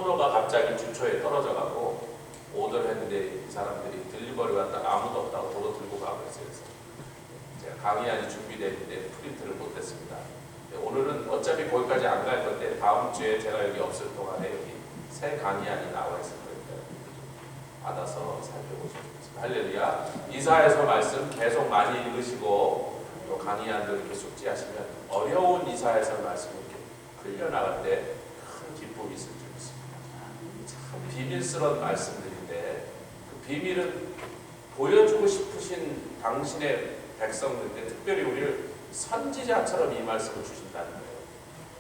토너가 갑자기 주초에 떨어져가고 오더를 했는데 이 사람들이 딜리버리 왔다가 아무도 없다고 도로 들고 가고 있어요. 그래서 제가 강의안이 준비되어 있는데 프린트를 못했습니다. 오늘은 어차피 거기까지 안 갈 건데 다음 주에 제가 여기 없을 동안에 여기 새 강의안이 나와 있을 거니까 받아서 살펴보시면 좋겠습니다. 할렐루야. 이사야서 말씀 계속 많이 읽으시고 또 강의안도 이렇게 숙지하시면 어려운 이사야서 말씀 이렇게 흘려나갈 때 큰 기쁨이 있을 줄 믿습니다. 참 비밀스러운 말씀들인데 그 비밀은 보여주고 싶으신 당신의 백성들인데 특별히 우리를 선지자처럼 이 말씀을 주신다는 거예요.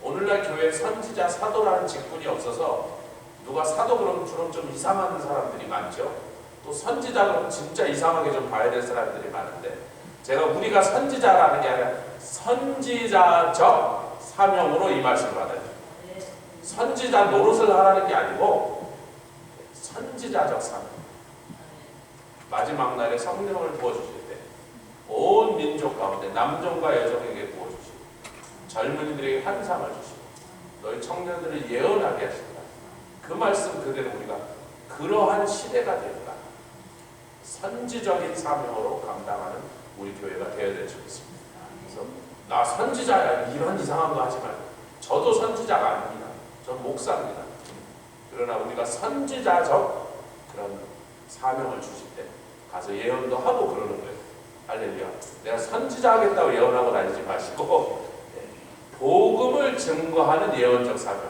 오늘날 교회에 선지자, 사도라는 직분이 없어서 누가 사도 그러면 주로 좀 이상한 사람들이 많죠. 또 선지자 그러면 진짜 이상하게 좀 봐야 될 사람들이 많은데 제가 우리가 선지자라는 게 아니라 선지자적 사명으로 이 말씀을 받아요. 선지자 노릇을 하라는 게 아니고 선지자적 사명. 마지막 날에 성령을 부어주실 때 온 민족 가운데 남종과 여종에게 부어주시고 젊은이들에게 환상을 주시고 너희 청년들을 예언하게 하신다. 그 말씀 그대로 우리가 그러한 시대가 된다. 선지적인 사명으로 감당하는 우리 교회가 되어야 될 수 있습니다. 그래서 나 선지자야 이런 이상한 거 하지 말고 저도 선지자가 아닙니다. 전 목사입니다. 그러나 우리가 선지자적 그런 사명을 주실 때 가서 예언도 하고 그러는 거예요. 할렐루야. 내가 선지자 하겠다고 예언하고 다니지 마시고 복음을 증거하는 예언적 사명을.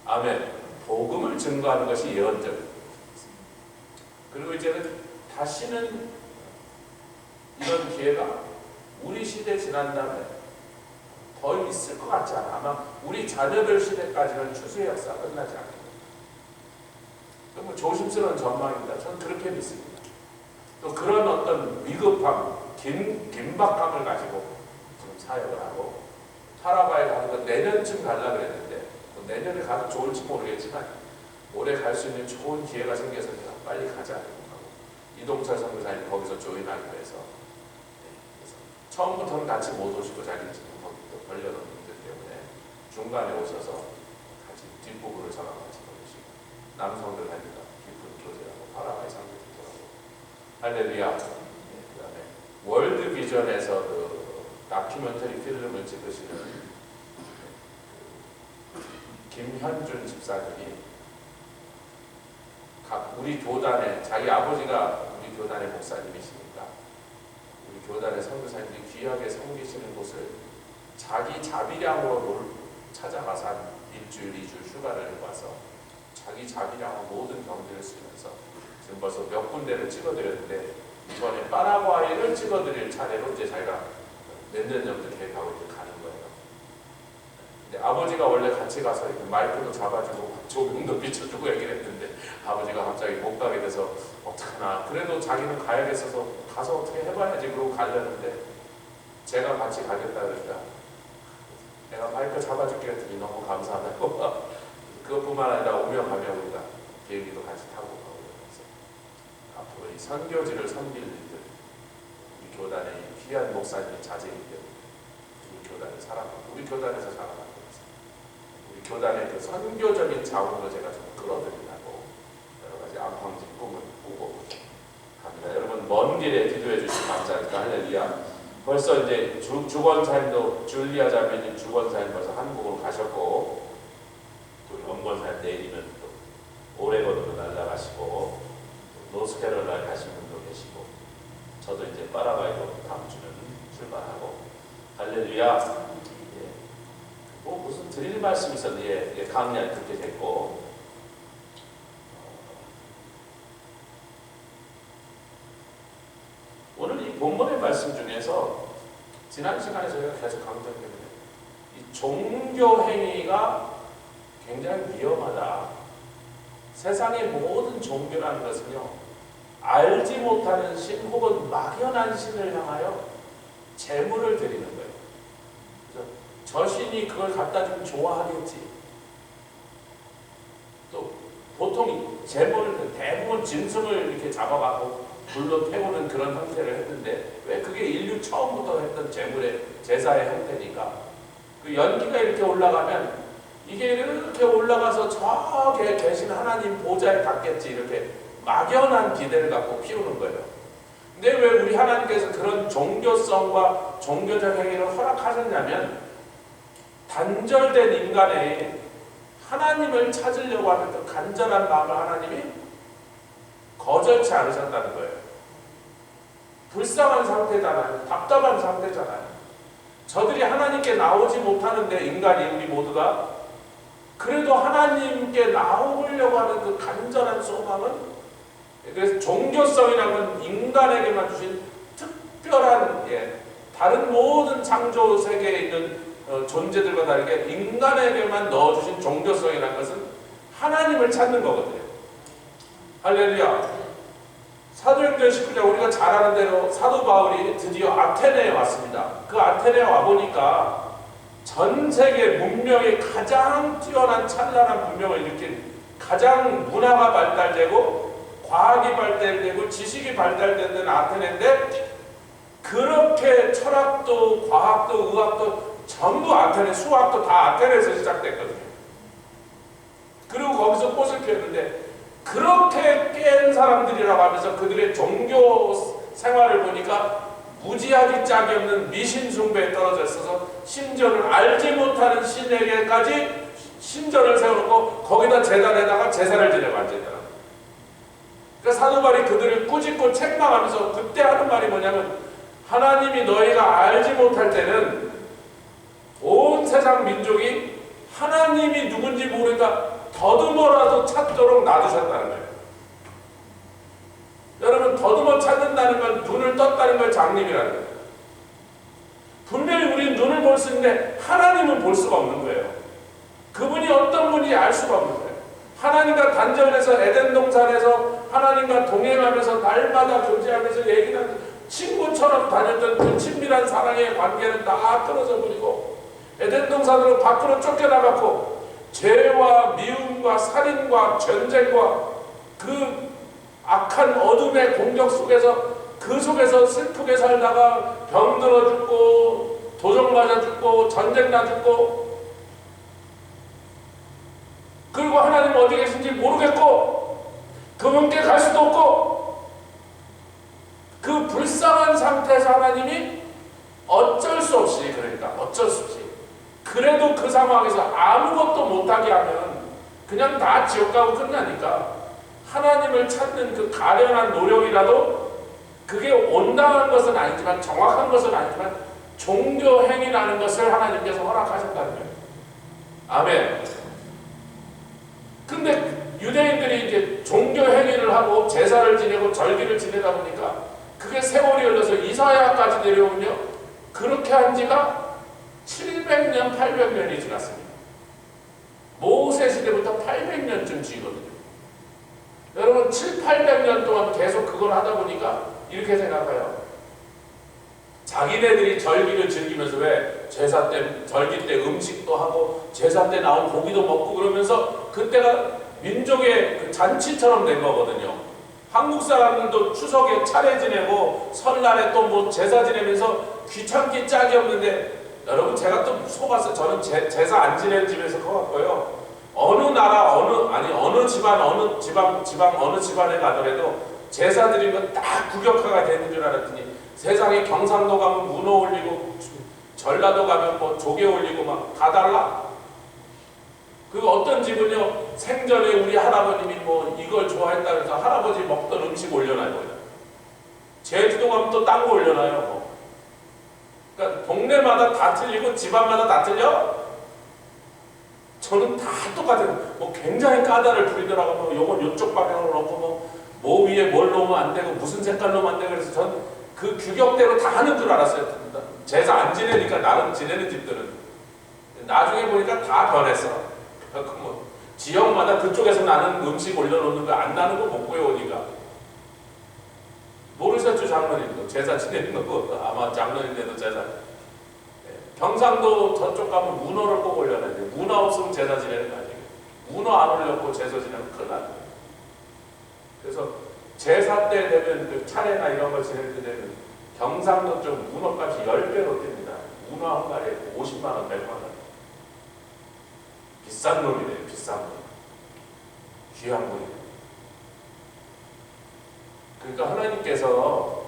아멘. 복음을 증거하는 것이 예언적. 그리고 이제는 다시는 이런 기회가 우리 시대 지난 다음에 더 있을 것 같지 않아. 아마 우리 자녀들 시대까지는 추수의 역사가 끝나지 않습니다. 너무 조심스러운 전망입니다. 저는 그렇게 믿습니다. 또 그런 어떤 위급함, 긴박함을 가지고 지금 사역을 하고 파라과이 가는 건 내년쯤 가려고 그랬는데 또 내년에 가도 좋을지 모르겠지만 올해 갈 수 있는 좋은 기회가 생겨서 제가 빨리 가자 하고 이동철 선교사님 거기서 조인하기로 해서 처음부터는 같이 못 오시고 자기는 지금 거기 또 벌려놓은 분들 때문에 중간에 오셔서 같이 뒷부분을 저랑 같이 보내시고 남성들 하니까 깊은 교제하고 파라과이 상대도 하고 할렐루야. 그 다음에 월드 비전에서 그 다큐멘터리 필름을 찍으시는 김현준 집사님이 우리 교단에 자기 아버지가 우리 교단의 목사님이시니까 우리 교단의 선교사님들이 귀하게 섬기시는 곳을 자기 자비량으로 찾아가서 한 일주일, 2주일 휴가를 내고 와서 자기 자비량으로 모든 경비를 쓰면서 지금 벌써 몇 군데를 찍어드렸는데 이번에 파라과이를 찍어드릴 차례로 이제 자기가 몇 년 정도 계획하고 이제 가는 거예요. 근데 아버지가 원래 같이 가서 마이크도 잡아주고 조명도 비춰주고 얘기를 했는데 아버지가 갑자기 못 가게 돼서 어떡하나. 그래도 자기는 가야겠어서 가서 어떻게 해봐야지 그러고 가려는데 제가 같이 가겠다 그러니까 내가 마이크 잡아줄게 했더니 너무 감사하다고. 그것뿐만 아니라 오면 가면 우리가 비행기도 같이 타고 가고 그래서 앞으로 이 선교지를 섬길 일들 우리 교단의 귀한 목사님의 자제이기 때문에 우리 교단을 사랑하고 우리 교단에서 자라나고 우리 교단의 그 선교적인 자원을 제가 좀 끌어들이려고 여러 가지 안방진 꿈을 꾸고 갑니다. 여러분 먼 길에 기도해 주시면 감사합니다. 할렐루야. 벌써 이제 주권사님도 줄리아 자매님 주권사님 벌써 한국으로 가셨고 또 원권사님 내일이면 또 오레곤으로 날아가시고 노스캐롤라이나 가신 분도 계시고 저도 이제 파라과이로 다음 주는 출발하고 할렐루야. 뭐 무슨 드릴 말씀이 있었는데 강의가 그렇게 됐고 오늘 이 본문의 말씀 중에서 지난 시간에 저희가 계속 강조했는데 이 종교 행위가 굉장히 위험하다. 세상의 모든 종교라는 것은요 알지 못하는 신 혹은 막연한 신을 향하여 제물을 드리는 거예요. 그래서 저 신이 그걸 갖다 주면 좋아하겠지. 또 보통 제물을 대부분 짐승을 이렇게 잡아가고 불로 태우는 그런 형태를 했는데 왜 그게 인류 처음부터 했던 제물의 제사의 형태니까 그 연기가 이렇게 올라가면 이게 이렇게 올라가서 저기에 계신 하나님 보좌에 닿겠지 이렇게 막연한 기대를 갖고 피우는 거예요. 근데 왜 우리 하나님께서 그런 종교성과 종교적 행위를 허락하셨냐면 단절된 인간의 하나님을 찾으려고 하는 그 간절한 마음을 하나님이 거절치 않으셨다는 거예요. 불쌍한 상태잖아요. 답답한 상태잖아요. 저들이 하나님께 나오지 못하는데 인간이 우리 모두가 그래도 하나님께 나오려고 하는 그 간절한 소망은 그래서 종교성이라는 건 인간에게만 주신 특별한 다른 모든 창조 세계에 있는 존재들과 다르게 인간에게만 넣어주신 종교성이라는 것은 하나님을 찾는 거거든요. 할렐루야. 사도행전 19장 우리가 잘 아는 대로 사도 바울이 드디어 아테네에 왔습니다. 그 아테네에 와보니까 전 세계 문명이 가장 뛰어난 찬란한 문명을 일으킨 가장 문화가 발달되고 과학이 발달되고 지식이 발달된 아테네인데 그렇게 철학도 과학도 의학도 전부 아테네, 수학도 다 아테네에서 시작됐거든요. 그리고 거기서 꽃을 피웠는데 그렇게 깬 사람들이라고 하면서 그들의 종교 생활을 보니까 무지하기 짝이 없는 미신 숭배에 떨어져 있어서 신전을 알지 못하는 신에게까지 신전을 세워놓고 거기다 제단에다가 제사를 지내고 앉아있더라. 그러니까 사도 바울이 그들을 꾸짖고 책망하면서 그때 하는 말이 뭐냐면 하나님이 너희가 알지 못할 때는 온 세상 민족이 하나님이 누군지 모르니까 더듬어라도 찾도록 놔두셨다는 거예요. 여러분 더듬어 찾는다는 건 눈을 떴다는 걸 장님이라는 거예요. 분명히 우리는 눈을 볼 수 있는데 하나님은 볼 수가 없는 거예요. 그분이 어떤 분인지 알 수가 없는 거예요. 하나님과 단절해서 에덴 동산에서 하나님과 동행하면서 날마다 교제하면서 얘기하면서 친구처럼 다녔던 그 친밀한 사랑의 관계는 다 끊어져 버리고 에덴 동산으로 밖으로 쫓겨나갔고 죄와 미움과 살인과 전쟁과 그 악한 어둠의 공격 속에서 그 속에서 슬프게 살다가 병들어 죽고 도적 맞아 죽고 전쟁 나 죽고 그리고 하나님 어디 계신지 모르겠고 그분께 갈 수도 없고 그 불쌍한 상태에서 하나님이 어쩔 수 없이 그러니까 어쩔 수 없이 그래도 그 상황에서 아무것도 못하게 하면 그냥 다 지옥 가고 끝나니까 하나님을 찾는 그 가련한 노력이라도 그게 온당한 것은 아니지만 정확한 것은 아니지만 종교 행위라는 것을 하나님께서 허락하셨다는 거예요. 아멘. 근데 유대인들이 이제 종교 행위를 하고 제사를 지내고 절기를 지내다 보니까 그게 세월이 흘러서 이사야까지 내려오면요. 그렇게 한 지가 700년, 800년이 지났습니다. 모세 시대부터 800년쯤 지거든요. 여러분 7, 800년 동안 계속 그걸 하다 보니까 이렇게 생각해요. 자기네들이 절기를 즐기면서 왜 제사 때 절기 때 음식도 하고 제사 때 나온 고기도 먹고 그러면서 그때가 민족의 그 잔치처럼 된 거거든요. 한국 사람들도 추석에 차례 지내고 설날에 또 뭐 제사 지내면서 귀찮기 짝이 없는데 여러분 제가 또 속았어요. 저는 제사 안 지내는 집에서 커갔고요. 어느 나라 어느 집안 어느 지방 어느 집안에 가더라도 제사 드린 거 딱 국역화가 되는 줄 알았더니 세상에 경상도 가면 문어 올리고 전라도 가면 뭐 조개 올리고 막 다 달라. 그 어떤 집은요 생전에 우리 할아버님이 뭐 이걸 좋아했다 그래서 할아버지 먹던 음식 올려놔요. 제주도 가면 또 딴 거 올려놔요. 뭐. 그러니까 동네마다 다 틀리고 집안마다 다 틀려. 저는 다 똑같아요. 뭐 굉장히 까다를 부리더라고. 뭐 요건 요쪽 방향으로 넣고 뭐 위에 뭘 넣으면 안 되고 무슨 색깔 넣으면 안 되고 그래서 전 그 규격대로 다 하는 줄 알았어요. 제사 안 지내니까 나름 지내는 집들은 나중에 보니까 다 변했어. 뭐 지역마다 그쪽에서 나는 음식 올려놓는 거 안 나는 거 못 구해오니까 모르셨죠 장로님도 제사 지내는 거 아마 장로님들도 제사 경상도 저쪽 가면 문어를 꼭 올려놔야 돼. 문어 없으면 제사 지내는 거 아니에요. 문어 안 올렸고 제사 지내면 큰일 나요. 그래서 제사 때 되면 그 차례나 이런 걸 지낼 때 되면 경상도 쪽 문어값이 10배로 뜁니다. 문어 한 마리에 50만 원, 100만 원. 비싼 놈이래요. 비싼 놈. 귀한 분이래요. 그러니까 하나님께서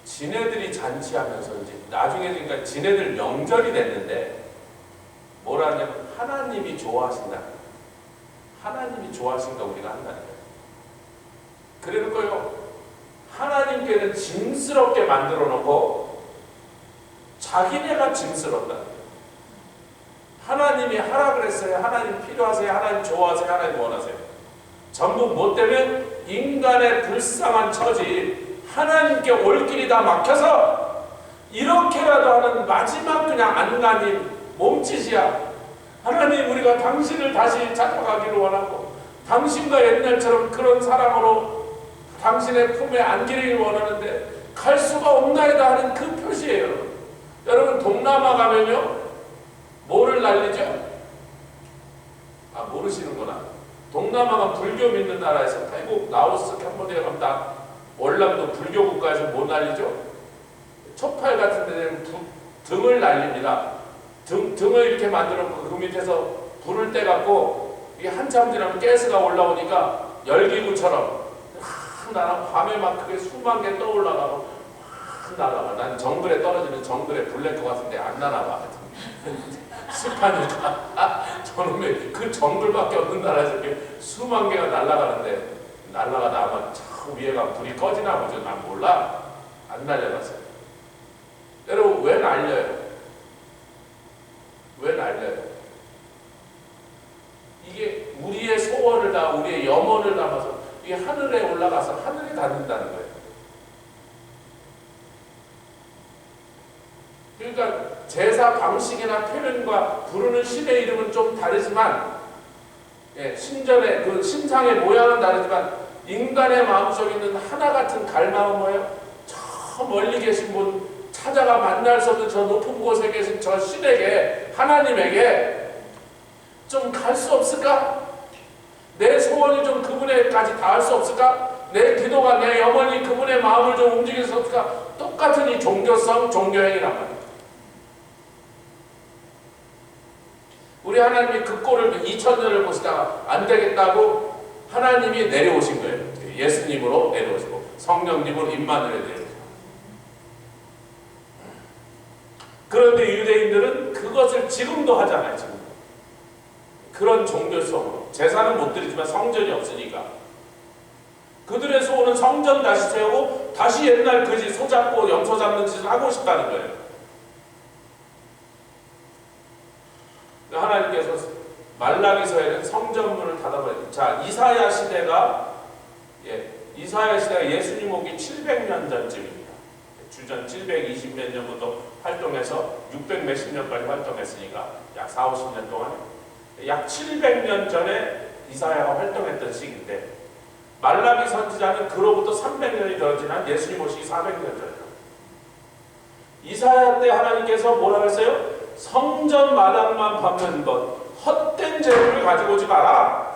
지네들이 잔치하면서 이제 나중에 그러니까 지네들 명절이 됐는데 뭐라 하냐면 하나님이 좋아하신다. 하나님이 좋아하신가 우리가 한다는 거예요. 그래놓고요. 하나님께는 짐스럽게 만들어 놓고 자기네가 짐스럽다. 하나님이 하라 그랬어요. 하나님 필요하세요. 하나님 좋아하세요. 하나님 원하세요. 전부 뭐 때문에? 인간의 불쌍한 처지 하나님께 올 길이 다 막혀서 이렇게라도 하는 마지막 그냥 안간힘 몸짓이야. 하나님 우리가 당신을 다시 찾아가기를 원하고 당신과 옛날처럼 그런 사랑으로 당신의 품에 안기를 원하는데 갈 수가 없나이다 하는 그 표시예요. 여러분 동남아 가면요 뭐를 날리죠? 아 모르시는구나. 동남아가 불교 믿는 나라에서 태국, 라오스, 캄보디아 가면 다 월남도 불교 국가에서 뭐 날리죠? 촛팔 같은 데는 등을 날립니다. 등을 이렇게 만들어 놓고 그 밑에서 불을 떼갖고 이게 한참 지나면 가스가 올라오니까 열기구처럼 나랑 밤에 막 그게 수만 개 떠올라가고 날아가. 난 정글에 떨어지는 정글에 블랙 것 같은데 안 날아가. 습하니까 저놈의 그 정글밖에 없는 나라에서 이렇게 수만 개가 날아가는데 날아가다 아마 저 위에가 불이 꺼지나 보죠. 난 몰라. 안 날려봤어요. 여러분 왜 날려요? 왜 날려요? 이게 우리의 소원을 다 우리의 염원을 담아서 이게 하늘에 올라가서 하늘에 닿는다는 거예요. 그러니까 제사 방식이나 표현과 부르는 신의 이름은 좀 다르지만 신전의 그 신상의 모양은 다르지만 인간의 마음속에 있는 하나 같은 갈망은 뭐예요? 저 멀리 계신 분 찾아가 만날 수 없는 저 높은 곳에 계신 저 신에게 하나님에게 좀 갈 수 없을까? 내 소원이 좀 그분에까지 닿을 수 없을까? 내 기도가 내 영혼이 그분의 마음을 좀 움직일 수 없을까? 똑같은 이 종교성, 종교행위란 말이에요. 우리 하나님이 그 꼴을 2000년을 보시다가 안 되겠다고 하나님이 내려오신 거예요. 예수님으로 내려오시고 성령님으로 임마누엘에 내려오시고. 그런데 유대인들은 그것을 지금도 하잖아요. 지금. 그런 종교성으로. 제사는 못 드리지만 성전이 없으니까. 그들의 소원은 성전 다시 세우고 다시 옛날 그 짓 소잡고 염소 잡는 짓을 하고 싶다는 거예요. 하나님께서 말라기서에는 성전문을 닫아버렸어요. 자, 이사야 시대가 예수님 오기 700년 전쯤입니다. 주전 720몇 년부터 활동해서 600 몇십 년까지 활동했으니까 약 4, 50년 동안 약 700년 전에 이사야가 활동했던 시기인데 말라기 선지자는 그로부터 300년이 더 지난 예수님 오시기 400년 전이에요. 이사야 때 하나님께서 뭐라고 했어요? 성전 마당만 밟는 것 헛된 재물을 가지고 오지 마라.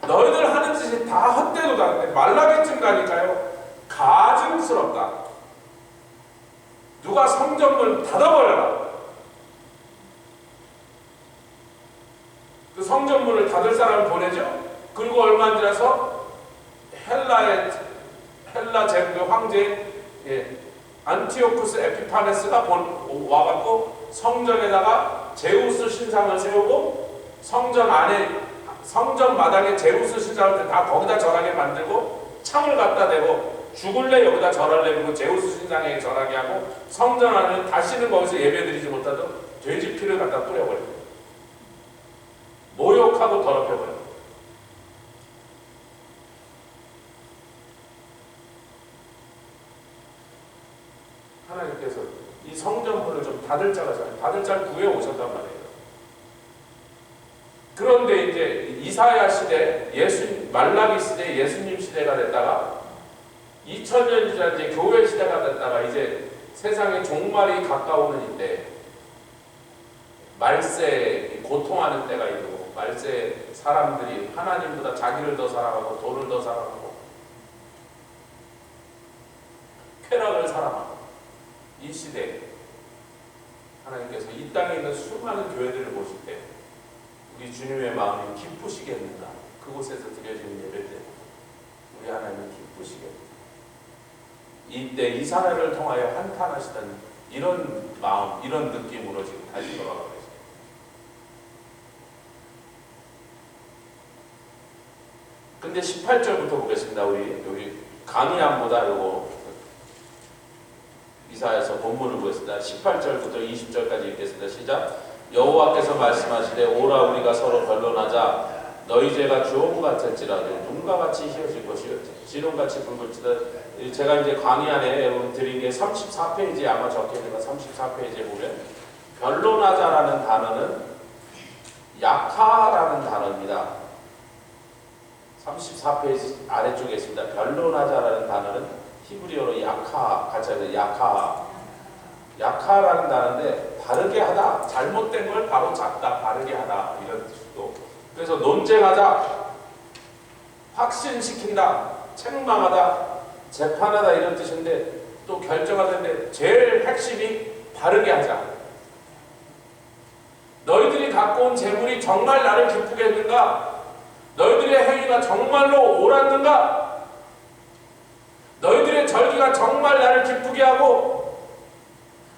너희들 하는 짓이 다 헛되도다. 말라기쯤 가니까요 가증스럽다. 누가 성전문 닫아버려라. 그 성전문을 닫을 사람을 보내죠. 그리고 얼마 안 지나서 헬라 제국 황제 안티오쿠스 에피파네스가 와갖고 성전에다가 제우스 신상을 세우고 성전 안에 성전 마당에 제우스 신상을 다 거기다 절하게 만들고 창을 갖다 대고 죽을래 여기다 절할래 그리고 제우스 신상에 절하게 하고 성전 안에 다시는 거기서 예배드리지 못하도록 돼지 피를 갖다 뿌려버려요. 모욕하고 더럽혀버려요. 하나님께서 이 성전문을 좀 닫을 자가 구해 오셨단 말이에요. 그런데 이제 이사야 시대, 말라기 시대, 예수님 시대가 됐다가 2000년이 지난 이제 교회 시대가 됐다가 이제 세상에 종말이 가까우는 이때 말세 고통하는 때가 이르고 말세 사람들이 하나님보다 자기를 더 사랑하고 돈을 더 사랑하고 쾌락을 사랑하고 이 시대에 하나님께서 이 땅에 있는 수많은 교회들을 보실 때 우리 주님의 마음이 기쁘시겠는가? 그곳에서 드려지는 예배 때 우리 하나님이 기쁘시겠는가? 이때 이 사례를 통하여 한탄하시던 이런 마음, 이런 느낌으로 지금 다시 돌아가고 계십니다. 근데 18절부터 보겠습니다. 우리 여기 강의안보다 요거 이사야서 본문을 보겠습니다. 18절부터 20절까지 읽겠습니다. 시작. 여호와께서 말씀하시되 오라 우리가 서로 변론하자. 너희 죄가 주홍 같을지라도 눈과 같이 희어질 것이요 지름같이 붉을지다. 제가 이제 강의안에 여러분 드린 게 34페이지에 아마 적혀있는 거 34페이지에 보면 변론하자라는 단어는 약하라는 단어입니다. 34페이지 아래쪽에 있습니다. 변론하자라는 단어는 히브리어로 약하, 같이 하죠. 약하라는 단어인데 바르게 하다, 잘못된 걸 바로 잡다, 바르게 하다 이런 뜻도. 그래서 논쟁하다, 확신시킨다, 책망하다, 재판하다 이런 뜻인데 또 결정하는데 제일 핵심이 바르게 하자. 너희들이 갖고 온 재물이 정말 나를 기쁘게 했는가? 너희들의 행위가 정말로 옳았는가? 너희들의 절기가 정말 나를 기쁘게 하고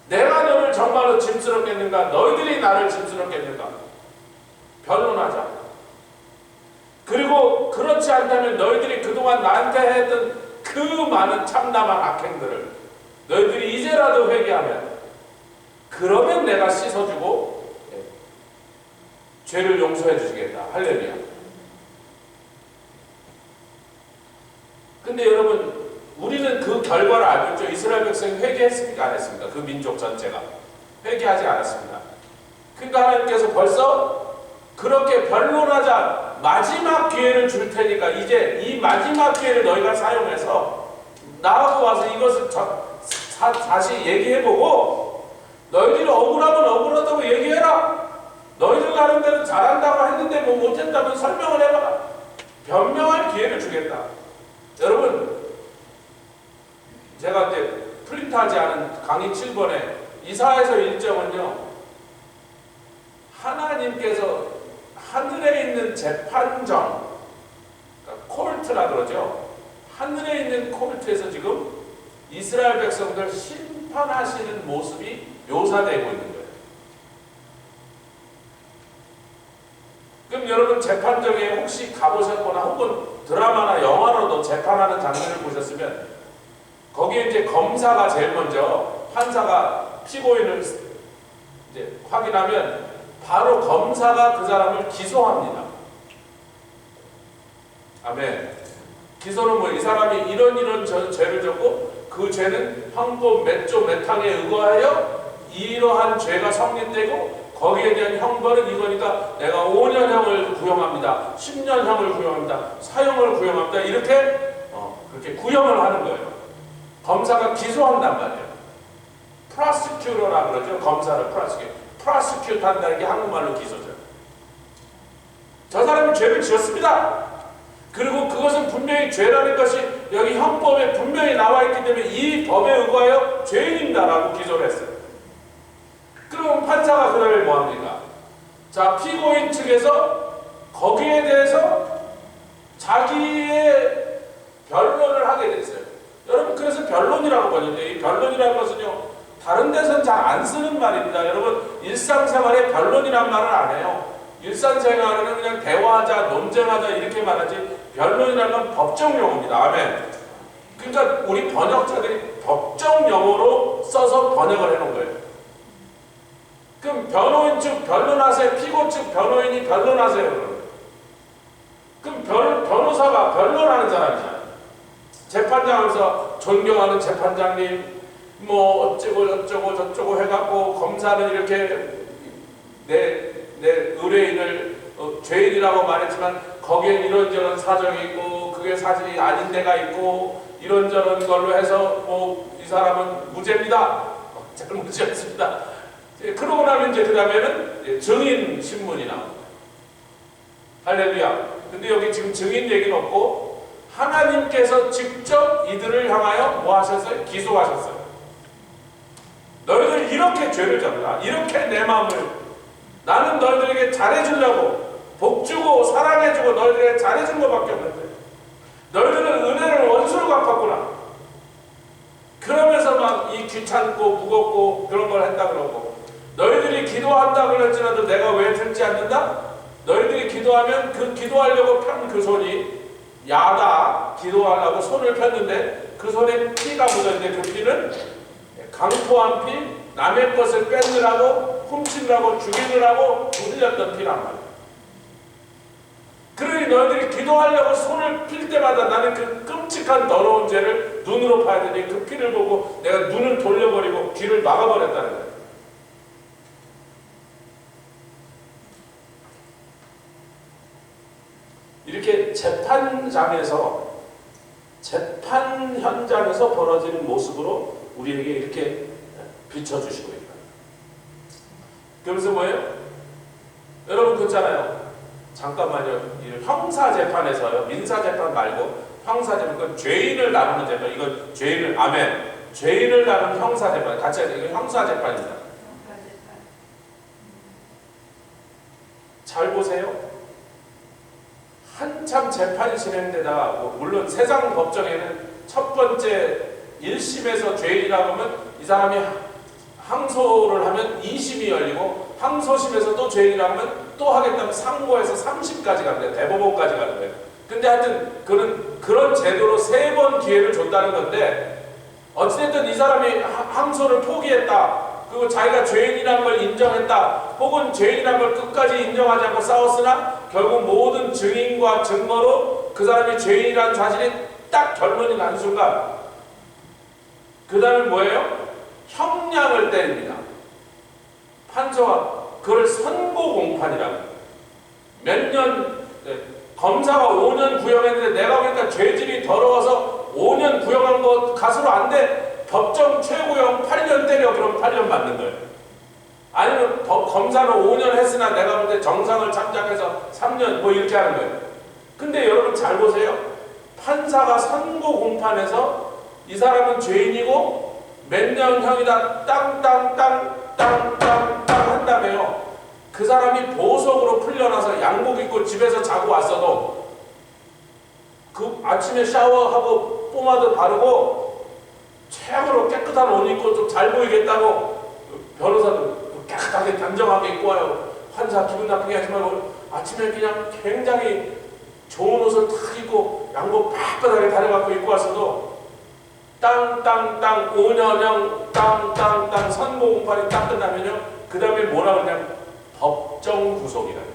내가 너를 정말로 짐스럽게 했는가? 너희들이 나를 짐스럽게 했는가? 변론하자. 그리고 그렇지 않다면 너희들이 그동안 나한테 했던 그 많은 참담한 악행들을 너희들이 이제라도 회개하면 그러면 내가 씻어주고 죄를 용서해 주시겠다. 할렐루야. 근데 여러분 우리는 그 결과를 알고 있죠. 이스라엘 백성이 회개했습니까? 안 했습니까? 그 민족 전체가 회개하지 않았습니다. 그러니까 하나님께서 벌써 그렇게 변론하자 마지막 기회를 줄 테니까 이제 이 마지막 기회를 너희가 사용해서 나하고 와서 이것을 다시 얘기해보고 너희들이 억울하면 억울하다고 얘기해라. 너희들 나름대로 잘한다고 했는데 뭐 못했다면 설명을 해봐라. 변명할 기회를 주겠다. 여러분 제가 이제 프린트하지 않은 강의 7번에 이사야서 1장은요 하나님께서 하늘에 있는 재판정, 그러니까 콜트라 그러죠. 하늘에 있는 콜트에서 지금 이스라엘 백성들 심판하시는 모습이 묘사되고 있는 거예요. 그럼 여러분 재판정에 혹시 가보셨거나 혹은 드라마나 영화로도 재판하는 장면을 보셨으면 거기에 이제 검사가 제일 먼저 판사가 피고인을 이제 확인하면 바로 검사가 그 사람을 기소합니다. 아멘. 기소는 뭐 이 사람이 이런 죄를 졌고 그 죄는 형법 몇 조 몇 항에 의거하여 이러한 죄가 성립되고 거기에 대한 형벌은 이거니까 내가 5년형을 구형합니다. 10년형을 구형합니다. 사형을 구형합니다. 이렇게 그렇게 구형을 하는 거예요. 검사가 기소한단 말이에요. 프로시큐터라 그러죠. 검사를 프로시큐트 한다는 게 한국말로 기소죠. 저 사람이 죄를 지었습니다. 그리고 그것은 분명히 죄라는 것이 여기 형법에 분명히 나와 있기 때문에 이 법에 의거하여 죄인입니다라고 기소를 했어요. 그럼 판사가 그 다음에 뭐합니까? 자, 피고인 측에서 거기에 대해서 자기의 변론을 하게 됐어요. 여러분 그래서 변론이라고 번역해요. 이 변론이라는 것은요 다른 데서는 잘 안 쓰는 말입니다. 여러분 일상생활에 변론이란 말을 안 해요. 일상생활에는 그냥 대화하자, 논쟁하자 이렇게 말하지 변론이라는 건 법정 용어입니다. 아멘. 그러니까 우리 번역자들이 법정 용어로 써서 번역을 해놓은 거예요. 그럼 변호인 측 변론하세요. 피고 측 변호인이 변론하세요. 그럼 변호사가 변론하는 사람이잖아요. 재판장에서 존경하는 재판장님 뭐 어쩌고 저쩌고 해갖고 검사는 이렇게 내 의뢰인을 죄인이라고 말했지만 거기에 이런저런 사정이 있고 그게 사실이 아닌 데가 있고 이런저런 걸로 해서 뭐 이 사람은 무죄입니다. 잘못이었습니다. 그러고 나면 이제 그 다음에는 증인 신문이 나옵니다. 할렐루야. 근데 여기 지금 증인 얘기는 없고 하나님께서 직접 이들을 향하여 뭐 하셨어요? 기소하셨어요. 너희들 이렇게 죄를 졌다. 이렇게 내 마음을 나는 너희들에게 잘해주려고 복주고 사랑해주고 너희들에게 잘해준 것밖에 없는데 너희들은 은혜를 원수로 갚았구나. 그러면서 막 이 귀찮고 무겁고 그런 걸 했다 그러고, 너희들이 기도한다 그랬지라도 내가 왜 듣지 않는다? 너희들이 기도하면 그 기도하려고 편 그 손이 야다 기도하려고 손을 폈는데 그 손에 피가 묻어있는데 그 피는 강포한 피, 남의 것을 뺏느라고 훔치느라고 죽이느라고 흘렸던 피란 말이야. 그러니 너희들이 기도하려고 손을 필 때마다 나는 그 끔찍한 더러운 죄를 눈으로 봐야 되니 그 피를 보고 내가 눈을 돌려버리고 귀를 막아버렸다는 거예요. 이렇게 재판장에서 재판 현장에서 벌어지는 모습으로 우리에게 이렇게 비춰주시고 있다. 그러면서 뭐예요? 여러분 그렇잖아요. 잠깐만요. 형사재판에서요. 민사재판 말고 형사재판, 그건 죄인을 다루는 재판. 이건 죄인을, 아멘. 죄인을 다루는 형사재판. 같이 하죠. 이건 형사재판입니다. 잘 보세요. 한참 재판이 진행되다가 물론 세상 법정에는 첫 번째 1심에서 죄인이라고 하면 이 사람이 항소를 하면 2심이 열리고 항소심에서 또 죄인이라고 하면 또 하겠다면 상고에서 3심까지 가는 거예요. 대법원까지 가는 거예요. 근데 하여튼 그런 제도로 3번 기회를 줬다는 건데 어찌됐든 이 사람이 항소를 포기했다. 그리고 자기가 죄인이라는 걸 인정했다. 혹은 죄인이라는 걸 끝까지 인정하지 않고 싸웠으나 결국 모든 증인과 증거로 그 사람이 죄인이라는 사실이 딱 결론이 난 순간 그 다음에 뭐예요? 형량을 때립니다. 판사가 그걸 선고공판이라고. 몇 년, 검사가 5년 구형했는데 내가 보니까 죄질이 더러워서 5년 구형한 거 가수로 안 돼. 법정 최고형 8년 때려. 그럼 8년 맞는 거예요. 아니면 검사는 5년 했으나 내가 볼 때 정상을 참작해서 3년 뭐 이렇게 하는 거예요. 근데 여러분 잘 보세요. 판사가 선고공판에서 이 사람은 죄인이고 몇 년 형이다 땅땅땅 한다며요. 그 사람이 보석으로 풀려나서 양복 입고 집에서 자고 왔어도 그 아침에 샤워하고 포마드 바르고 최고로 깨끗한 옷 입고 좀 잘 보이겠다고 변호사도 깨끗하게 단정하게 입고 와요. 환자 기분 나쁘게 하지 말고 아침에 그냥 굉장히 좋은 옷을 탁 입고 양복 빡빡하게 다려갖고 입고 왔어도 땅땅땅 5년형 땅땅땅 선고공판이 딱 끝나면요. 그 다음에 뭐라 그러냐면 법정 구속이라는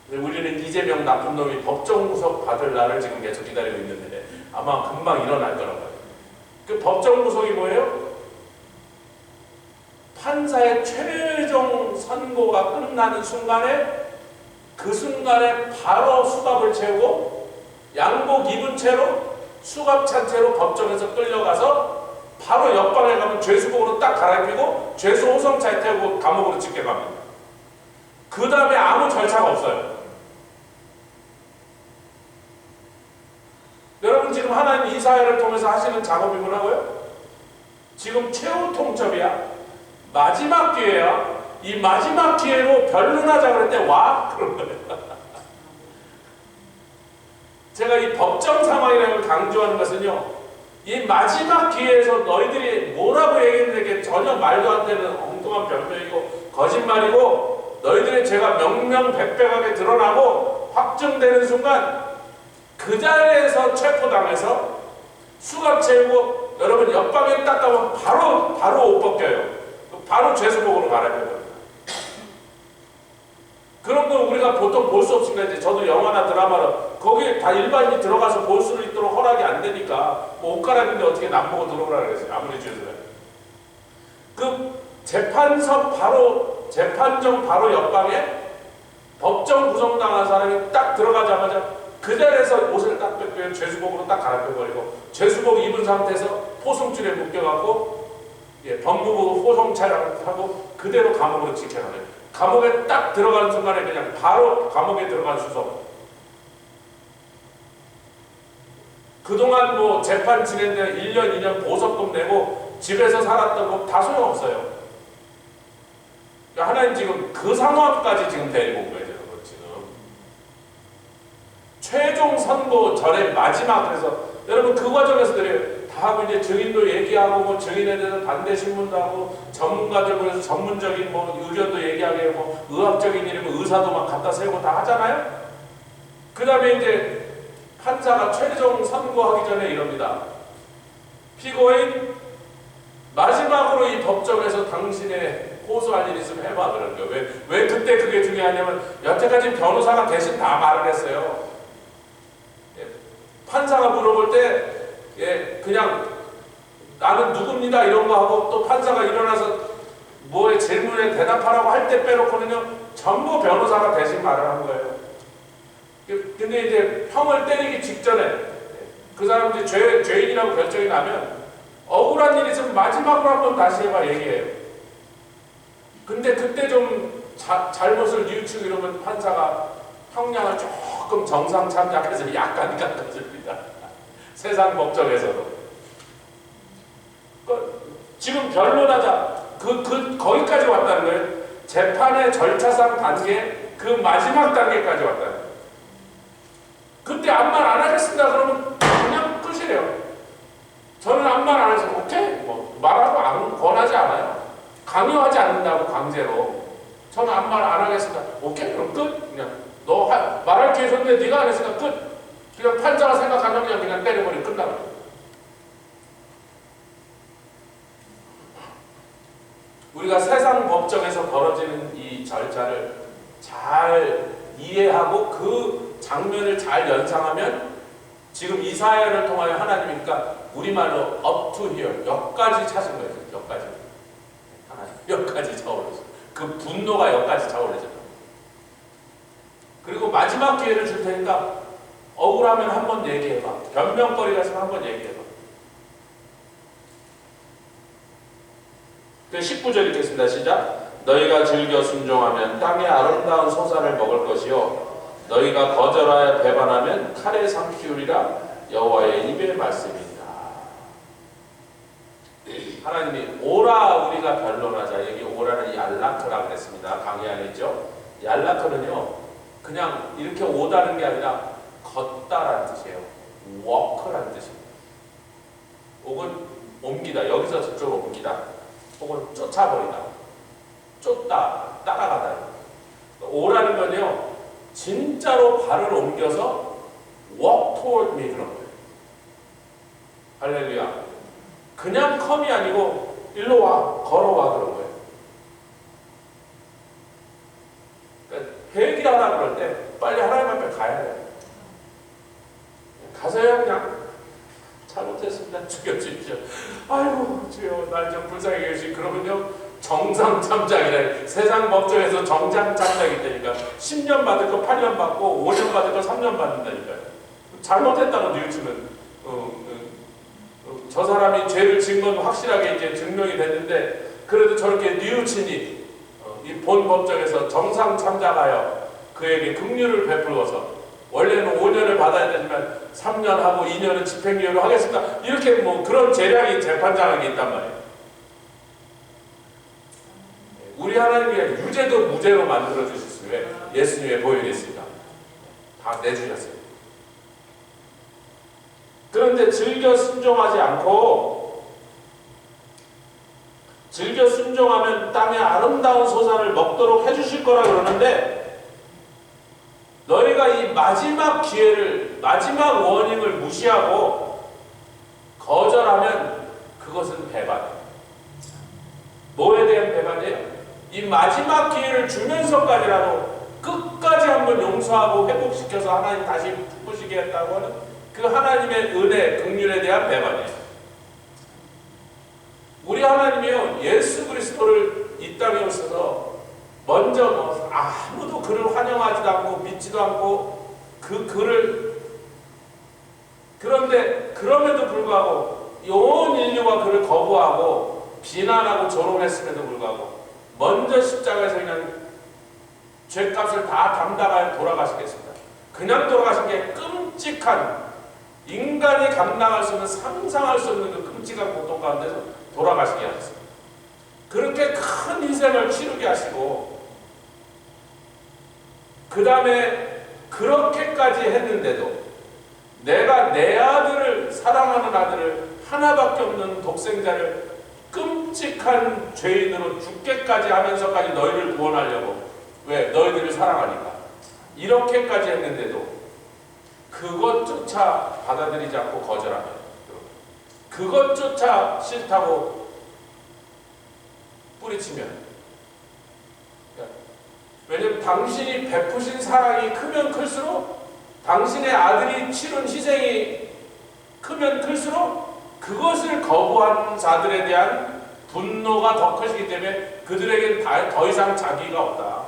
거예요. 우리는 이재명 나쁜 놈이 법정 구속 받을 날을 지금 계속 기다리고 있는데 아마 금방 일어날 거라고요. 그 법정 구속이 뭐예요? 판사의 최종 선고가 끝나는 순간에 그 순간에 바로 수갑을 채우고 양복 입은 채로 수갑 찬 채로 법정에서 끌려가서 바로 옆방에 가면 죄수복으로 딱 갈아입히고 죄수 호송차에 태우고 감옥으로 집계갑니다. 그 다음에 아무 절차가 없어요. 여러분 지금 하나님 이 사회를 통해서 하시는 작업이 뭐라고요? 지금 최후 통첩이야. 마지막 기회야. 이 마지막 기회로 변론하자 그럴 때 와? 그런 거예요. 제가 이 법정 상황이라는 걸 강조하는 것은요. 이 마지막 기회에서 너희들이 뭐라고 얘기했는데 이게 전혀 말도 안 되는 엉뚱한 변명이고 거짓말이고 너희들의 죄가 명명백백하게 드러나고 확정되는 순간 그 자리에서 체포당해서 수갑 채우고 여러분 옆방에 딱 가면 바로 옷 벗겨요. 바로 죄수복으로 갈아입혀요. 그런 걸 우리가 보통 볼 수 없으니까 이제 저도 영화나 드라마로 거기에 다 일반인이 들어가서 볼 수 있도록 허락이 안 되니까 뭐 옷 갈아입는데 어떻게 남 보고 들어오라 그랬어요. 아무리 죄수라. 그 재판석 바로 재판정 바로 옆방에 법정 구속당한 사람이 딱 들어가자마자 그 자리에서 옷을 딱 벗겨요. 죄수복으로 딱 갈아입혀버리고 죄수복 입은 상태에서 포승줄에 묶여갖고 법무부 호송 차량하고 그대로 감옥으로 지켜가요. 감옥에 딱 들어가는 순간에 그냥 바로 감옥에 들어간 수속. 그동안 뭐 재판 진행된 1년, 2년 보석금 내고 집에서 살았던 거 다 소용없어요. 하나님 지금 그 상황까지 지금 데리고 온 거예요, 여러분. 최종 선고 전에 마지막, 그래서 여러분 그 과정에서 다 하고 이제 증인도 얘기하고 뭐 증인에 대해서 반대 신문도 하고 전문가들 그래서 전문적인 뭐 의견도 얘기하게 뭐 의학적인 일이면 의사도 막 갖다 세우고 다 하잖아요. 그 다음에 이제 판사가 최종 선고하기 전에 이럽니다. 피고인 마지막으로 이 법정에서 당신의 호소할 일 있으면 해봐 그런 거예요. 왜 그때 그게 중요하냐면 여태까지 변호사가 대신 다 말을 했어요. 판사가 물어볼 때 그냥 나는 누굽니다 이런 거 하고 또 판사가 일어나서 뭐의 질문에 대답하라고 할 때 빼놓고는요 전부 변호사가 대신 말을 한 거예요. 근데 이제 형을 때리기 직전에 그 사람 이제 죄인이라고 결정이 나면 억울한 일이 있으면 마지막으로 한번 다시 해봐 얘기해요. 근데 그때 좀 잘못을 뉘우치고 이러면 판사가 형량을 조금 정상 참작해서 약간 깎아줍니다. 세상 법정에서도. 지금 변론하자 거기까지 왔다는 거예요. 재판의 절차상 단계 그 마지막 단계까지 왔다는 거예요. 그때 아무 말 안 하겠습니다 그러면 그냥 끝이래요. 저는 아무 말 안 해서 오케이 뭐 말하고 안 권하지 않아요. 강요하지 않는다고 강제로. 저는 아무 말 안 하겠습니다. 오케이 그럼 끝. 그냥 너 말할 기회 줬는데 네가 안 했으니까 끝. 그냥 판사가 생각하면 그냥 때려버리면 끝나요. 우리가 세상 법정에서 벌어지는 이 절차를 잘 이해하고 그 장면을 잘 연상하면 지금 이 사연을 통하여 하나님이 그러니까 우리말로 up to here 여기까지 차신 거예요. 여기까지. 하나님 여기까지 차오르죠. 그 분노가 여기까지 차오르죠. 그리고 마지막 기회를 줄 테니까 억울하면 한번 얘기해봐. 변명거리가 있으면 한번 얘기해봐. 19절 읽겠습니다. 시작. 너희가 즐겨 순종하면 땅의 아름다운 소산을 먹을 것이요 너희가 거절하여 배반하면 칼에 삼키우리라 여호와의 입의 말씀이다. 하나님이 오라 우리가 변론하자. 여기 오라는 얄라크라고 그랬습니다. 강의 안에 있죠. 얄라크는요 그냥 이렇게 오다는 게 아니라 걷다라는 뜻이에요. walk라는 뜻입니다. 혹은 옮기다. 여기서 저쪽으로 옮기다. 혹은 쫓아버리다. 쫓다. 따라가다. 오라는 건요 진짜로 발을 옮겨서 walk toward me 그런 거예요. 할렐루야. 그냥 컴이 아니고 일로 와. 걸어와 그런 거예요. 그러니까 회개하라 그럴 때 빨리 하나님 앞에 가야 돼요. 가서요 그냥 잘못했습니다. 죽여주십시오. 아이고 주여 날 좀 불쌍히 계시. 그러면요 정상 참작이래. 세상 법정에서 정상 참작이 되니까 10년 받을 거 8년 받고 5년 받을 거 3년 받는다니까요. 잘못했다고 뉘우치면 저 사람이 죄를 지은 건 확실하게 이제 증명이 됐는데 그래도 저렇게 뉘우치니 이 본 법정에서 정상 참작하여 그에게 긍휼을 베풀어서 원래는 5년을 받아야 되지만 3년하고 2년은 집행유예로 하겠습니다. 이렇게 뭐 그런 재량이 재판장에게 있단 말이에요. 우리 하나님이 유죄도 무죄로 만들어 주셨어요. 왜? 예수님의 보혈이 있으니까. 다 내주셨어요. 그런데 즐겨 순종하지 않고 즐겨 순종하면 땅의 아름다운 소산을 먹도록 해주실 거라 그러는데 너희가 이 마지막 기회를 마지막 워닝을 무시하고 거절하면 그것은 배반이에요. 뭐에 대한 배반이에요? 이 마지막 기회를 주면서까지라도 끝까지 한번 용서하고 회복시켜서 하나님 다시 부으시게 했다고 하는 그 하나님의 은혜, 긍휼에 대한 배반이에요. 우리 하나님이요 예수 그리스도를 이 땅에 오셔서 먼저 아무도 그를 환영하지도 않고 믿지도 않고 그 그를 그런데 그럼에도 불구하고 온 인류가 그를 거부하고 비난하고 조롱했음에도 불구하고 먼저 십자가에서 그냥 죄값을 다 담당하여 돌아가시겠습니다. 그냥 돌아가신 게 끔찍한 인간이 감당할 수 없는 상상할 수 없는 그 끔찍한 고통 가운데서 돌아가시게 하셨습니다. 그렇게 큰 희생을 치르게 하시고 그 다음에 그 그렇게까지 했는데도 내가 내 아들을, 사랑하는 아들을, 하나밖에 없는 독생자를 끔찍한 죄인으로 죽게까지 하면서까지 너희를 구원하려고. 왜? 너희들을 사랑하니까. 이렇게까지 했는데도 그것조차 받아들이지 않고 거절하면, 그것조차 싫다고 뿌리치면, 왜냐면 당신이 베푸신 사랑이 크면 클수록, 당신의 아들이 치른 희생이 크면 클수록 그것을 거부한 자들에 대한 분노가 더 커지기 때문에 그들에겐 더 이상 자기가 없다.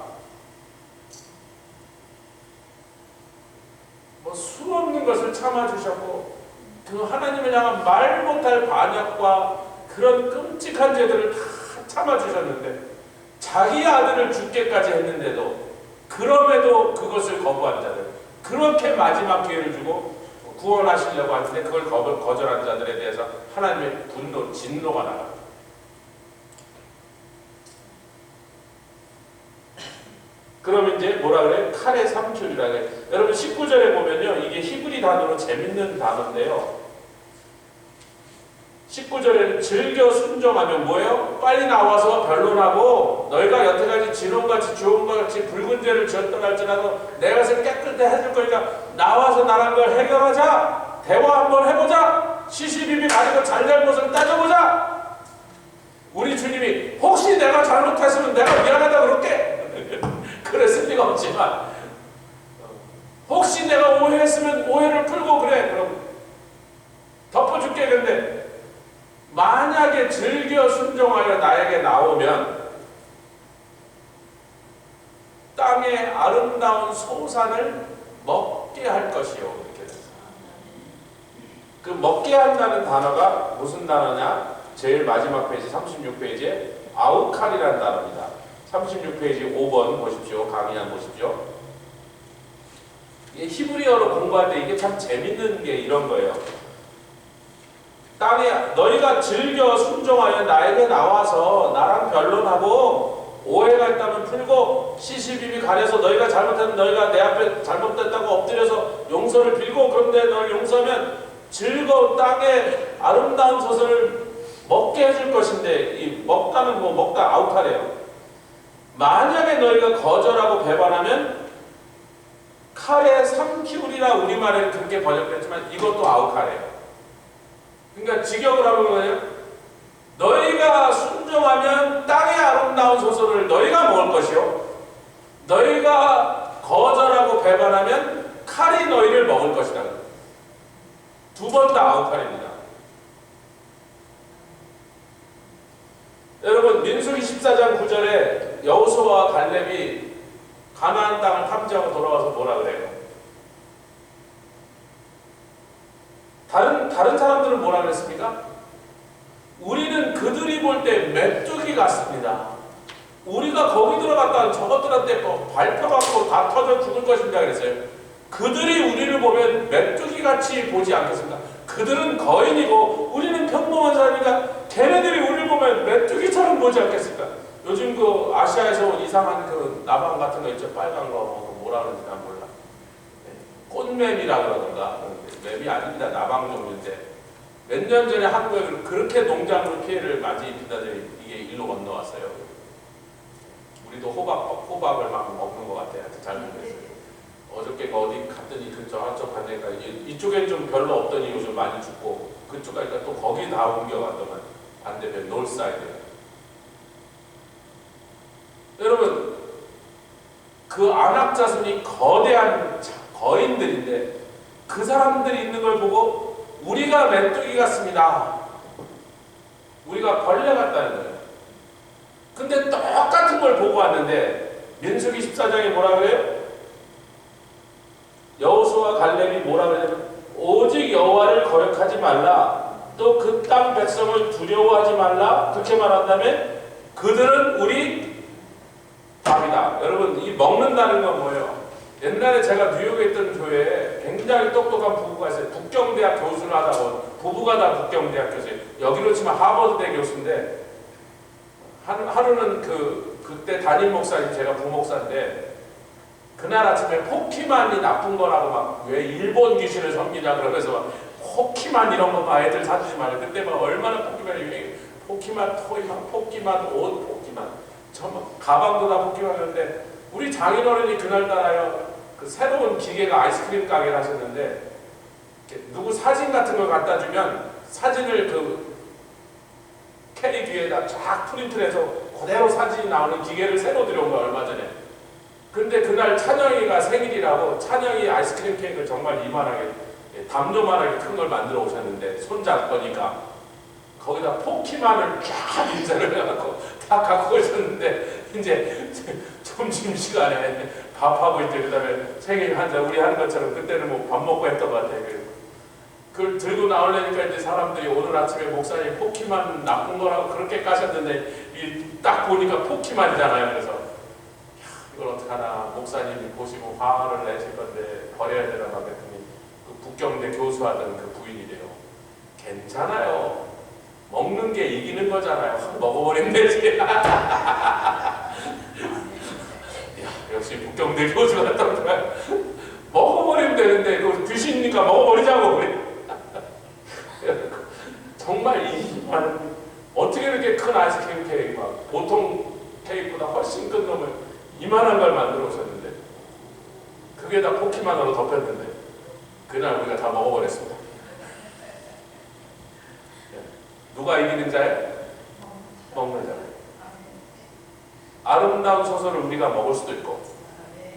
뭐 수없는 것을 참아주셨고, 그 하나님을 향한 말 못할 반역과 그런 끔찍한 죄들을 다 참아주셨는데, 자기 아들을 죽게까지 했는데도, 그럼에도 그것을 거부한 자들, 그렇게 마지막 기회를 주고 구원하시려고 하는데 그걸 거절한 자들에 대해서 하나님의 분노, 진노가 나갑니다. 그러면 이제 뭐라 그래요? 칼의 삼킬이라 그래요. 여러분 19절에 보면요, 이게 히브리 단어로 재밌는 단어인데요, 19절에는 즐겨 순종하면 뭐예요? 빨리 나와서 변론하고, 너희가 여태까지 진홍같이 주홍같이 붉은 죄를 지었던 할지라도 내가 것을 깨끗해 해줄 거니까 나와서 나랑 걸 해결하자. 대화 한번 해보자. 시시비비 가지고 잘잘못을 따져보자. 우리 주님이 혹시 내가 잘못했으면 내가 미안하다 그럴게. 그랬을 리가 없지만, 혹시 내가 오해했으면 오해를 풀고 그래. 그럼 덮어줄게. 근데 만약에 즐겨 순종하여 나에게 나오면 땅의 아름다운 소산을 먹게 할 것이요. 이렇게 됐어요. 그 먹게 한다는 단어가 무슨 단어냐? 제일 마지막 페이지 36페이지에 아우칼이라는 단어입니다. 36페이지 5번 보십시오. 강의한 보십시오. 이게 히브리어로 공부할 때 이게 참 재밌는 게 이런 거예요. 땅에 너희가 즐겨 순종하여 나에게 나와서 나랑 변론하고, 오해가 있다면 풀고, 시시비비 가려서 너희가 잘못했는, 너희가 내 앞에 잘못됐다고 엎드려서 용서를 빌고, 그런데 너를 용서하면 즐거운 땅의 아름다운 소설을 먹게 해줄 것인데, 이 먹다는 뭐 먹다 아우카래요. 만약에 너희가 거절하고 배반하면 칼에 삼키우리라 우리말에는 그렇게 번역됐지만 이것도 아우카래요. 그러니까 직역을 하면 뭐예요? 너희가 순종하면 땅의 아름다운 소설을 너희가 먹을 것이요, 너희가 거절하고 배반하면 칼이 너희를 먹을 것이다. 두 번 다 아우칼입니다. 여러분 민수기 14장 9절에 여호수아와 갈렙이 가나안 땅을 탐지하고 돌아와서 뭐라 그래요? 다른 사람들은 뭐라 그랬습니까? 우리는 그들이 볼 때 메뚜기 같습니다. 우리가 거기 들어갔다 저것들한테 밟혀갖고 다 터져 죽을 것입니다. 그랬어요. 그들이 우리를 보면 메뚜기 같이 보지 않겠습니까? 그들은 거인이고 우리는 평범한 사람이니까 걔네들이 우리를 보면 메뚜기처럼 보지 않겠습니까? 요즘 그 아시아에서 온 이상한 그 나방 같은 거 있죠? 빨간 거 뭐라 그러는지 난 몰라. 꽃뱀이라 그러던가. 뱀이 아닙니다. 나방 종류인데 몇 년 전에 한국에 그렇게 농작물 피해를 많이 입히다더니 이게 일로 건너왔어요. 우리도 호박을 막 먹는 것 같아요. 잘 모르겠어요. 어저께 어디 갔더니 저쪽 가니까 이쪽엔 좀 별로 없더니 요즘 많이 죽고, 그쪽 가니까 또 거기 다 옮겨갔더만 반대편 놀사이드. 여러분 그 안악자손이 거대한 거인들인데 그 사람들이 있는 걸 보고 우리가 메뚜기 같습니다. 우리가 벌레 같다는 거예요. 근데 똑같은 걸 보고 왔는데 민수기 14장에 뭐라 그래요? 여호수아 갈렙이 뭐라 그러냐면 오직 여호와를 거역하지 말라, 또 그 땅 백성을 두려워하지 말라, 그렇게 말한다면 그들은 우리 밥이다. 여러분 이 먹는다는 건 뭐예요? 옛날에 제가 뉴욕에 있던 교회에 굉장히 똑똑한 부부가 있어요. 북경대학 교수를 하다 보니 부부가 다 북경대학 교수예요. 여기로 치면 하버드대 교수인데 하루는 그때 담임 목사님, 제가 부목사인데 그날 아침에 포키만이 나쁜 거라고 막 왜 일본 귀신을 섬기냐 그러면서 막 포키만 이런 거 막 애들 사주지 말고 그때 막 얼마나 포키만이 유행해. 포키만 토이만 포키만 옷 포키만 정말 가방도 다 포키만이었는데 우리 장인어른이 그날따라요 그 새로운 기계가 아이스크림 가게를 하셨는데 누구 사진 같은 걸 갖다 주면 사진을 그 캐리 뒤에다 쫙 프린트를 해서 그대로 사진이 나오는 기계를 새로 들여온 거야 얼마 전에. 근데 그날 찬영이가 생일이라고 찬영이 아이스크림 케이크를 정말 이만하게 담요만하게 큰 걸 만들어 오셨는데 손잡거니까 거기다 포키만을 쫙 인쇄를 해갖고 다 갖고 오셨는데 이제 점심시간에 밥하고 있대. 그 다음에 생일 한잔 우리 하는 것처럼 그때는 뭐 밥 먹고 했던 것 같아. 그걸 들고 나오려니까 이제 사람들이 오늘 아침에 목사님 포키만 나쁜 거라고 그렇게 까셨는데 딱 보니까 포키만이잖아요. 그래서 이걸 어떡하나 목사님이 보시고 화를 내실 건데 버려야 되나 봐 그랬더니 그 북경대 교수하던 그 부인이래요. 괜찮아요. 먹는 게 이기는 거잖아요. 확 먹어버리면 되지. 야, 역시 북경대 교수 같더라. 먹어버리면 되는데 그 귀신이니까 먹어버리자고 그래. 정말 이만 어떻게 이렇게 큰 아이스크림 케이크 막 보통 케이크보다 훨씬 큰 놈을 이만한 걸 만들어 오셨는데 그게 다 포키만으로 덮였는데 그날 우리가 다 먹어버렸습니다. 누가 이기는 자예요? 먹는 자예요. 아름다운 소설을 우리가 먹을 수도 있고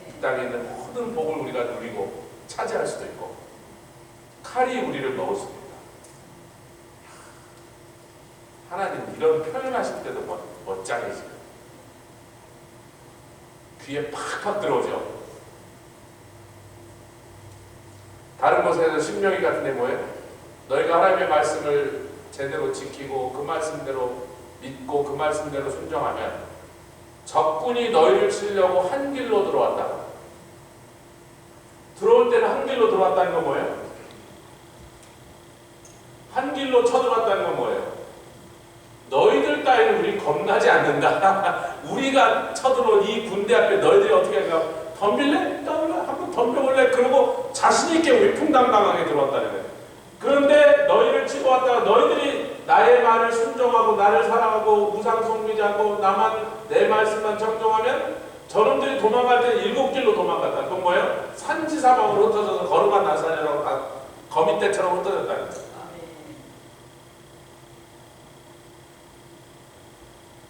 이 땅에 있는 모든 복을 우리가 누리고 차지할 수도 있고 칼이 우리를 먹을 수도 있다. 하나님 이런 표현하실 때도 멋쟁이지. 귀에 팍팍 들어오죠. 다른 곳에서 신명기 같은 데 뭐예요? 너희가 하나님의 말씀을 제대로 지키고 그 말씀대로 믿고 그 말씀대로 순종하면 적군이 너희를 치려고 한 길로 들어왔다. 들어올 때는 한 길로 들어왔다는 건 뭐예요? 한 길로 쳐들어왔다는 건 뭐예요? 너희들 따위는 우리 겁나지 않는다. 우리가 쳐들어온 이 군대 앞에 너희들이 어떻게 할까? 덤빌래? 한번 덤벼볼래? 그러고 자신있게 위풍당당하게 들어왔다는 거예요. 그런데 너희를 치고 왔다가 너희들이 나의 말을 순종하고 나를 사랑하고 우상 숭배하고 나만 내 말씀만 청종하면 저놈들이 도망갈 때는 7길로 도망갔다. 그건 뭐예요? 산지사방으로 흩어져서 거룩한 나사렛이라고 다 거미떼처럼 흩어졌다는 거예요.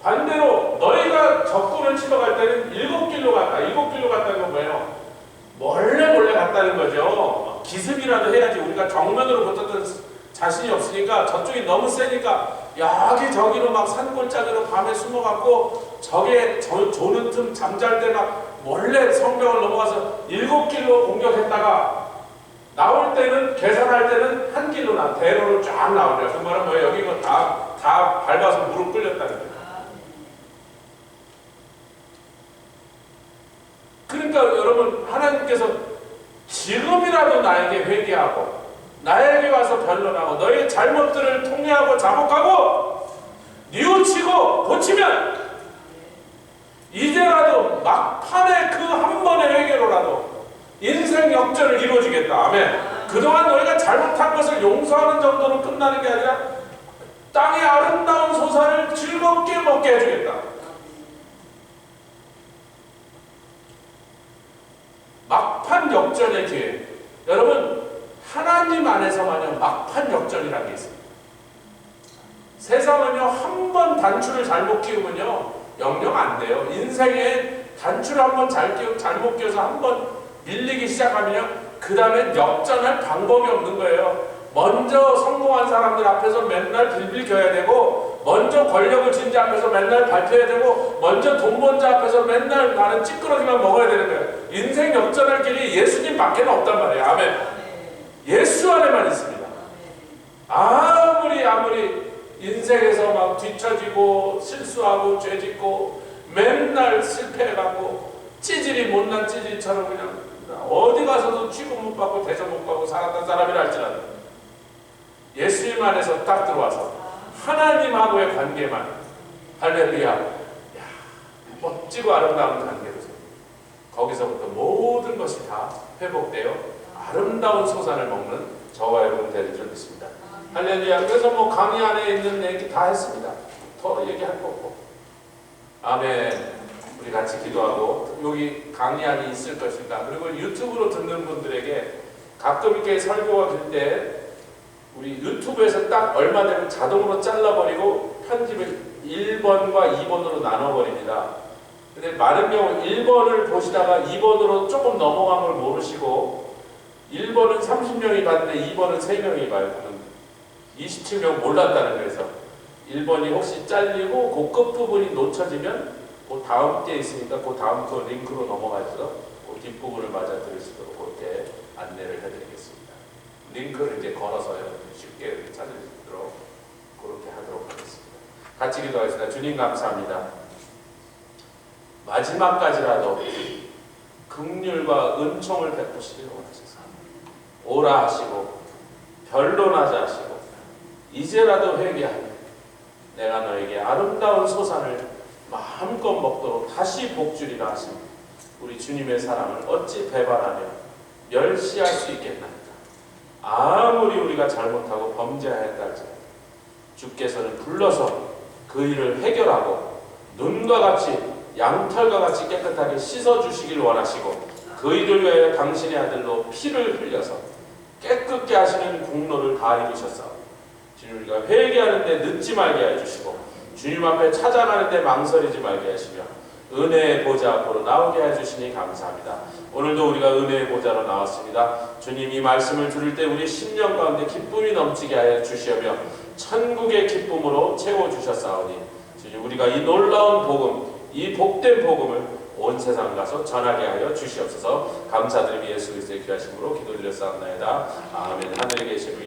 반대로 너희가 적군을 치러 갈 때는 7길로 갔다. 7길로 갔다는 건 뭐예요? 몰래 갔다는 거죠. 기습이라도 해야지. 우리가 정면으로 붙었던 자신이 없으니까 저쪽이 너무 세니까 여기저기로 막 산골짜기로 밤에 숨어갖고 적의 조는 틈 잠잘 때 막 몰래 성벽을 넘어가서 7길로 공격했다가 나올 때는 계산할 때는 한 길로 대로로 쫙 나오죠. 그 말은 뭐예요? 여기 이거 다 밟아서 무릎 꿇렸다는 거예요. 그러니까 여러분 하나님께서 지금이라도 나에게 회개하고 나에게 와서 변론하고 너의 잘못들을 통회하고 자복하고 뉘우치고 고치면 이제라도 막판에 그 한 번의 회개로라도 인생 역전을 이루어주겠다. 아멘. 그동안 너희가 잘못한 것을 용서하는 정도로 끝나는 게 아니라 땅의 아름다운 소산을 즐겁게 먹게 해주겠다. 막판 역전의 기회. 여러분 하나님 안에서만요 막판 역전이라는 게 있습니다. 세상은요 한 번 단추를 잘못 끼우면요 영영 안 돼요. 인생에 단추를 한 번 잘못 끼워서 한 번 밀리기 시작하면요 그 다음에 역전할 방법이 없는 거예요. 먼저 성공한 사람들 앞에서 맨날 빌빌 겨야 되고 먼저 권력을 쥔 자 앞에서 맨날 발표해야 되고 먼저 돈 번 자 앞에서 맨날 나는 찌끄러기만 먹어야 되는 거예요. 인생 역전할 길이 예수님 밖에는 없단 말이에요. 아멘. 예수 안에만 있습니다. 아무리 인생에서 막 뒤처지고 실수하고 죄짓고 맨날 실패해가고 찌질이 못난 찌질처럼 그냥 어디 가서도 취급 못 받고 대접 못 받고 살았던 사람이라 할지라도 예수님 안에서 딱 들어와서 하나님하고의 관계만 할렐루야 멋지고 아름다운 관계로 거기서부터 모든 것이 다 회복되어 아름다운 소산을 먹는 저와 여러분 되는 줄 믿습니다. 할렐루야. 그래서 뭐 강의 안에 있는 얘기 다 했습니다. 더 얘기할 거 없고. 아멘. 우리 같이 기도하고 여기 강의 안이 있을 것입니다. 그리고 유튜브로 듣는 분들에게 가끔 이렇게 설교가 될 때 우리 유튜브에서 딱 얼마 되면 자동으로 잘라버리고 편집을 1번과 2번으로 나눠버립니다. 근데 많은 경우 1번을 보시다가 2번으로 조금 넘어간 걸 모르시고 1번은 30명이 봤는데 2번은 3명이 봐요. 27명 몰랐다는 거에서 1번이 혹시 잘리고 그 끝부분이 놓쳐지면 그 다음 때 있으니까 그 다음 그 링크로 넘어가셔서 그 뒷부분을 맞아 들으시도록 그렇게 안내를 해드리겠습니다. 링크를 이제 걸어서 쉽게 찾을 수 있도록 그렇게 하도록 하겠습니다. 같이 기도하겠습니다. 주님 감사합니다. 마지막까지라도 긍휼과 은총을 베푸시기를 원하셔서 오라 하시고 변론하자 하시고 이제라도 회개하며 내가 너에게 아름다운 소산을 마음껏 먹도록 다시 복주리라 하십니다. 우리 주님의 사랑을 어찌 배반하며 멸시할 수 있겠나이까. 아무리 우리가 잘못하고 범죄하였다 할지라도 주께서는 불러서 그 일을 해결하고 눈과 같이 양털과 같이 깨끗하게 씻어주시길 원하시고 그 일을 위하여 당신의 아들로 피를 흘려서 깨끗게 하시는 공로를 다 이루셨사오니 주님 우리가 회개하는데 늦지 말게 해주시고 주님 앞에 찾아가는데 망설이지 말게 하시며 은혜의 보좌 앞으로 나오게 해주시니 감사합니다. 오늘도 우리가 은혜의 보좌로 나왔습니다. 주님 이 말씀을 들을 때 우리 심령 가운데 기쁨이 넘치게 하여 주시며 천국의 기쁨으로 채워주셨사오니 주님 우리가 이 놀라운 복음 이 복된 복음을 온 세상 가서 전하게 하여 주시옵소서. 감사드리며 예수 그리스도의 귀하심으로 기도드렸사옵나이다. 아멘. 하늘에 계신